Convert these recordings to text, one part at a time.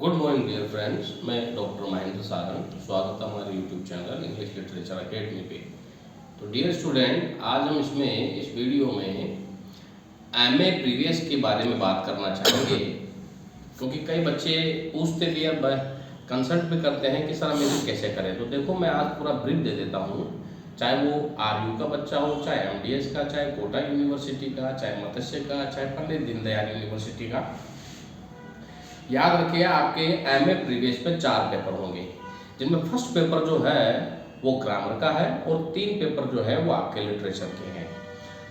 Good morning dear friends, मैं doctor Mahendra Saran. स्वागत है हमारे YouTube channel English literature academy पे। तो डियर स्टूडेंट, आज हम इस वीडियो में एमए प्रीवियस के बारे में बात करना चाहेंगे, क्योंकि कई बच्चे पूछते भी अब कंसल्ट भी करते हैं कि सर हम इसे कैसे करें। तो देखो, मैं आज पूरा ब्रीफ दे देता हूँ, चाहे वो आरयू का बच्चा हो, चाहे एमडीएस का, चाहे कोटा यूनिवर्सिटी का, चाहे मत्स्य का, चाहे पंडित दीनदयाल यूनिवर्सिटी का। याद रखिए, आपके एमए प्रीवियस में 4 पेपर होंगे, जिनमें फर्स्ट पेपर जो है वो ग्रामर का है और 3 पेपर जो है वो आपके लिटरेचर के हैं।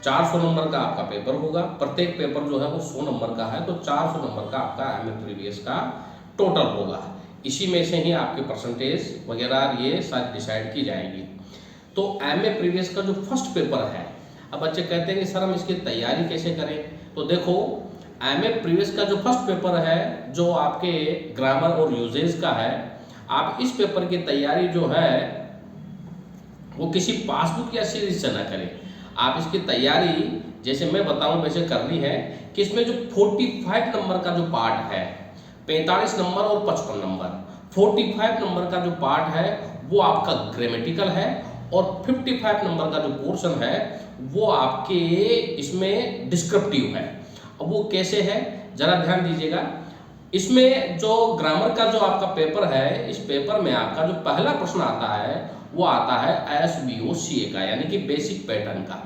400 नंबर का आपका पेपर होगा। प्रत्येक पेपर जो है वो 100 नंबर का है, तो 400 नंबर का आपका एमए प्रीवियस का टोटल होगा। इसी में से ही आपके परसेंटेज वगैरह ये सारी डिसाइड की जाएंगी। तो एमए प्रीवियस का जो फर्स्ट पेपर है, अब बच्चे कहते हैं कि सर हम इसकी तैयारी कैसे करें। तो देखो, एमए प्रीवियस का जो फर्स्ट पेपर है, जो आपके ग्रामर और यूजेज का है, आप इस पेपर की तैयारी जो है वो किसी पासबुक या सीरीज से ना करें। आप इसकी तैयारी, जैसे मैं बताऊं वैसे करनी है, कि इसमें जो 45 नंबर का जो पार्ट है, 45 नंबर और 55 नंबर, 45 नंबर का जो पार्ट है वो आपका ग्रामेटिकल है और 55 नंबर का जो पोर्शन है वो आपके इसमें डिस्क्रिप्टिव है। अब वो कैसे है, जरा ध्यान दीजिएगा। इसमें जो ग्रामर का जो आपका पेपर है, इस पेपर में आपका जो पहला प्रश्न आता है वो आता है SBOCA का, यानी कि बेसिक पैटर्न का।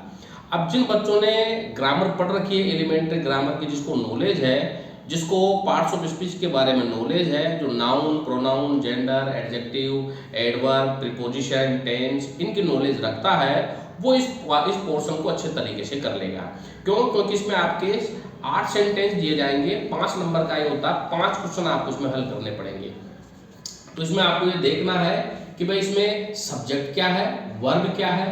अब जिन बच्चों ने ग्रामर पढ़ रखी है, एलिमेंट्री ग्रामर की, जिसको नॉलेज है, जिसको पार्ट्स ऑफ स्पीच के बारे में नॉलेज है, जो noun, pronoun, gender, adjective, adverb, preposition, tense, इनकी नॉलेज रखता है, वो इस पोर्शन को अच्छे तरीके से कर लेगा। क्यों? क्योंकि इसमें आपके 8 सेंटेंस दिए जाएंगे, 5 नंबर का ये होता है, 5 क्वेश्चन आपको इसमें हल करने पड़ेंगे। तो इसमें आपको ये देखना है कि भाई इसमें सब्जेक्ट क्या है, वर्ब क्या है,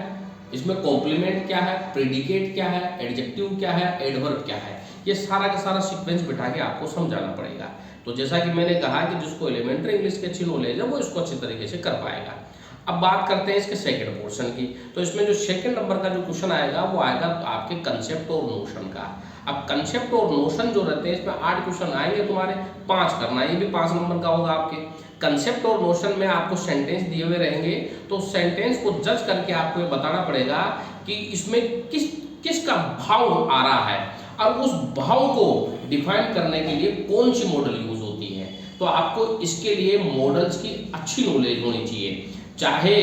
इसमें कॉम्प्लीमेंट क्या है, प्रेडिकेट क्या है, एडजेक्टिव क्या है, एडवर्ब क्या है, ये सारा का सारा सीक्वेंस बिठा के आपको समझाना पड़ेगा। तो जैसा कि मैंने कहा कि जिसको एलिमेंट्री इंग्लिश की अच्छी नॉलेज है वो इसको अच्छी तरीके से कर पाएगा। अब बात करते हैं इसके सेकंड पोर्शन की। तो इसमें जो सेकंड नंबर का जो क्वेश्चन आएगा वो आएगा आपके कंसेप्ट और नोशन का। अब कंसेप्ट और नोशन जो रहते हैं, इसमें 8 क्वेश्चन आएंगे, तुम्हारे 5 करना है, ये भी 5 नंबर का होगा आपके। कंसेप्ट और नोशन में आपको सेंटेंस दिए हुए रहेंगे, तो सेंटेंस को जज करके आपको ये बताना पड़ेगा कि इसमें किसका भाव आ रहा है, और उस भाव को डिफाइन करने के लिए कौन सी मॉडल यूज होती है। तो आपको इसके लिए मॉडल्स की अच्छी नॉलेज होनी चाहिए, चाहे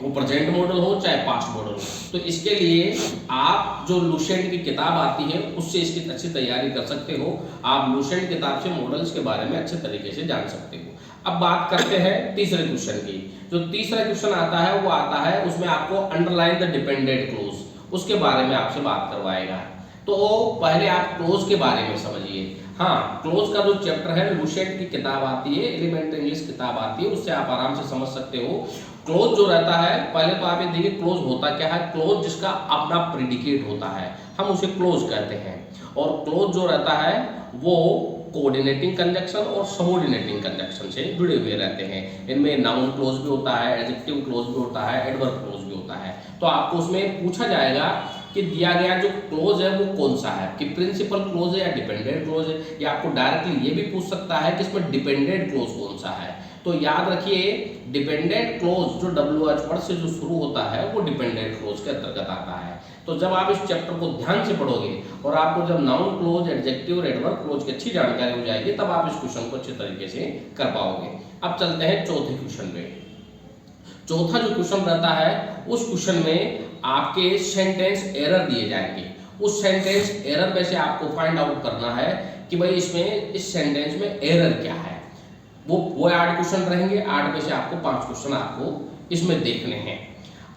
वो प्रेजेंट मॉडल हो चाहे पास्ट मॉडल हो। तो इसके लिए आप जो लुसेंट की किताब आती है उससे इसकी अच्छी तैयारी कर सकते हो। आप लुसेंट किताब से मॉडल्स के बारे में अच्छे तरीके से जान सकते हो। अब बात करते हैं तीसरे क्वेश्चन की। जो तीसरा क्वेश्चन आता है वो आता है, उसमें आपको अंडरलाइन द डिपेंडेंट क्लोज, उसके बारे में आपसे बात करवाएगा। तो पहले आप क्लोज के बारे में समझिए। हाँ, क्लोज का जो चैप्टर है, लुसेंट की किताब आती है, एलिमेंट्री इंग्लिश किताब आती है, उससे आप आराम से समझ सकते हो। क्लोज जो रहता है, पहले तो आप ये देखिए क्लोज होता क्या है। क्लोज जिसका अपना प्रेडिकेट होता है, हम उसे क्लोज कहते हैं। और क्लोज जो रहता है वो कोऑर्डिनेटिंग कंजक्शन और सबऑर्डिनेटिंग कंजक्शन से जुड़े हुए रहते हैं। इनमें नाउन क्लोज भी होता है, एडजेक्टिव क्लोज भी होता है, एडवर्ब क्लोज भी होता है। तो आपको उसमें पूछा जाएगा कि दिया गया जो क्लोज है वो कौन सा है, कि प्रिंसिपल क्लोज है या डिपेंडेंट क्लोज है, या आपको डायरेक्टली ये भी पूछ सकता है कि इसमें डिपेंडेंट क्लोज कौन सा है। तो याद रखिए, डिपेंडेंट क्लोज जो WH वर्ड से जो शुरू होता है वो डिपेंडेंट क्लोज के अंतर्गत आता है। तो जब आप इस चैप्टर को ध्यान से पढ़ोगे और आपको जब नाउन क्लोज, एडजेक्टिव और एडवर्ब क्लोज की अच्छी जानकारी हो जाएगी, तब आप इस क्वेश्चन को अच्छे तरीके से कर पाओगे। अब चलते हैं चौथे क्वेश्चन पे। चौथा जो क्वेश्चन रहता है, उस क्वेश्चन में आपके सेंटेंस एरर दिए जाएंगे। उस सेंटेंस एरर में से आपको फाइंड आउट करना है कि भाई इसमें इस सेंटेंस में एरर क्या है। वो 8 क्वेश्चन रहेंगे, 8 में से आपको 5 क्वेश्चन आपको इसमें देखने हैं।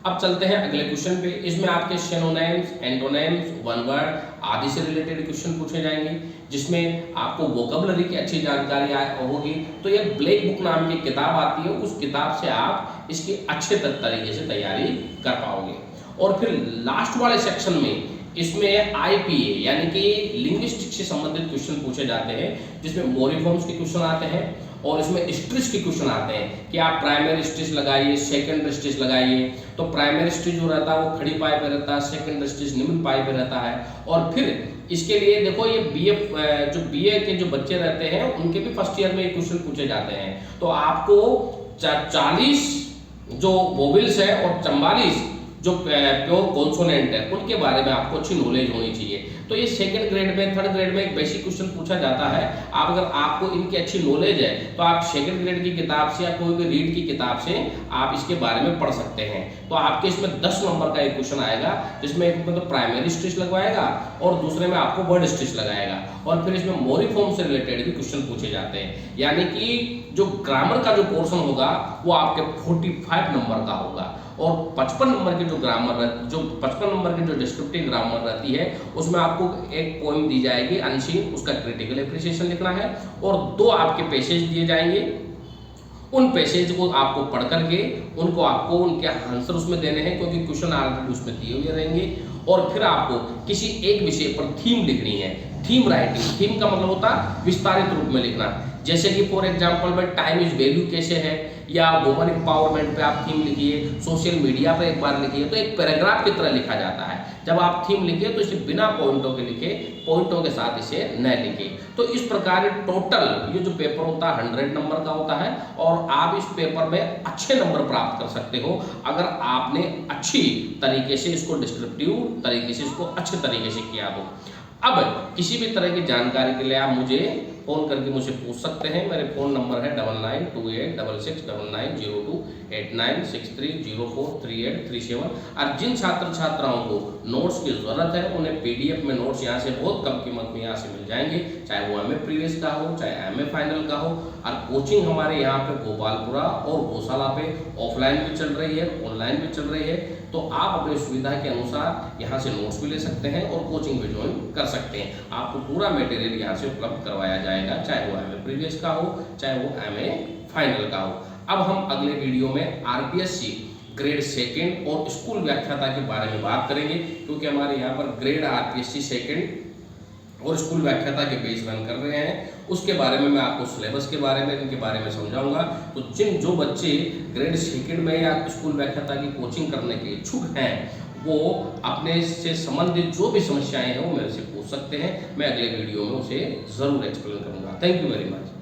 अब चलते हैं अगले क्वेश्चन पे। इसमें आपके सिनोनिम्स, एंटोनिम्स, वन वर्ड आदि से रिलेटेड क्वेश्चन पूछे जाएंगे, जिसमें आपको वोकैबुलरी की अच्छी जानकारी होगी। तो ये ब्लैक बुक नाम की किताब आती है, उस किताब से आप इसकी अच्छे तरीके से तैयारी कर पाओगे। और फिर लास्ट वाले सेक्शन में इसमें IPA यानी कि लिंग्विस्टिक से संबंधित क्वेश्चन पूछे जाते हैं, जिसमें मोरिफॉर्म्स के क्वेश्चन आते हैं और इसमें स्ट्रेस के क्वेश्चन आते हैं कि आप प्राइमरी स्ट्रेस लगाइए, सेकंड स्ट्रेस लगाइए। तो प्राइमरी स्ट्रेस जो रहता है वो खड़ी पाई पे रहता है, सेकंड स्ट्रेस निम्न पाई पे रहता है, और फिर इसके लिए देखो ये बीए के जो बच्चे रहते हैं उनके भी फर्स्ट ईयर में ये क्वेश्चन पूछे जाते हैं। तो आपको 40 जो वोवेल्स है और 44 जो प्योर कॉन्सोनेंट है उनके बारे में आपको अच्छी नॉलेज होनी चाहिए। तो ये सेकंड ग्रेड में, थर्ड ग्रेड में एक बेसिक क्वेश्चन पूछा जाता है। आप अगर आपको इनकी अच्छी नॉलेज है तो आप सेकंड ग्रेड की किताब से या कोई भी रीड की किताब से आप इसके बारे में पढ़ सकते हैं। तो आपके इसमें 10 नंबर का एक क्वेश्चन आएगा, जिसमें एक में तो प्राइमरी स्टिच लगवाएगा और दूसरे में आपको वर्ड स्टिच लगाएगा, और फिर इसमें मोरिफॉर्म से रिलेटेड भी क्वेश्चन पूछे जाते हैं। यानी कि जो ग्रामर का जो पोर्शन होगा वो आपके 45 नंबर का होगा, और 55 नंबर की जो 55 नंबर की जो डिस्क्रिप्टिव ग्रामर रहती है उसमें आपको एक पोएम दी जाएगी अनसीन, उसका क्रिटिकल एप्रिसिएशन लिखना है, और 2 आपके पैसेज दिए जाएंगे। उन पैसेज को आपको पढ़ करके उनको आपको उनके आंसर उसमें देने हैं, क्योंकि क्वेश्चन ऑलरेडी उसमें दिए हुए रहेंगे। और फिर आपको किसी एक विषय पर थीम लिखनी है, थीम राइटिंग। थीम का मतलब होता है विस्तारित रूप में लिखना, जैसे कि फॉर एग्जांपल में टाइम इज वैल्यू कैसे है, या वुमन एम्पावरमेंट पे आप थीम लिखिए, सोशल मीडिया पे एक बार लिखिए, तो एक पैराग्राफ की तरह लिखा जाता है। जब आप थीम लिखिए तो इसे बिना पॉइंटों के लिखे, पॉइंटों के साथ इसे न लिखिए। तो इस प्रकार टोटल ये जो पेपर होता है 100 नंबर का होता है, और आप इस पेपर में अच्छे नंबर प्राप्त कर सकते हो अगर आपने अच्छी तरीके से इसको डिस्क्रिप्टिव तरीके से इसको अच्छे तरीके से किया हो। अब किसी भी तरह की जानकारी के लिए आप मुझे फ़ोन करके मुझे पूछ सकते हैं। मेरे फ़ोन नंबर है 9928669902 8963043837। और जिन छात्र छात्राओं को नोट्स की ज़रूरत है उन्हें PDF में नोट्स यहाँ से बहुत कम कीमत में यहाँ से मिल जाएंगे, चाहे वो MA प्रीवियस का हो, चाहे MA फाइनल का हो। और कोचिंग हमारे यहाँ पे गोपालपुरा और गौशाला पे ऑफलाइन भी चल रही है, ऑनलाइन भी चल रही है। तो आप अपनी सुविधा के अनुसार यहाँ से नोट्स भी ले सकते हैं और कोचिंग भी ज्वाइन कर सकते हैं। आपको पूरा मटेरियल यहाँ से उपलब्ध करवाया जाएगा, चाहे वो MA प्रीवियस का हो, चाहे वो MA फाइनल का हो। अब हम अगले वीडियो में RPSC ग्रेड 2 और स्कूल व्याख्याता के बारे में बात करेंगे, क्योंकि हमारे यहाँ पर ग्रेड RPSC 2 और स्कूल व्याख्याता के बेस रन कर रहे हैं। उसके बारे में मैं आपको सिलेबस के बारे में, इनके बारे में समझाऊंगा। तो जो बच्चे ग्रेड 2 में या स्कूल व्याख्याता की कोचिंग करने के इच्छुक हैं वो अपने से संबंधित जो भी समस्याएं हैं वो मेरे से पूछ सकते हैं। मैं अगले वीडियो में उसे ज़रूर एक्सप्लेन करूंगा। Thank you very much.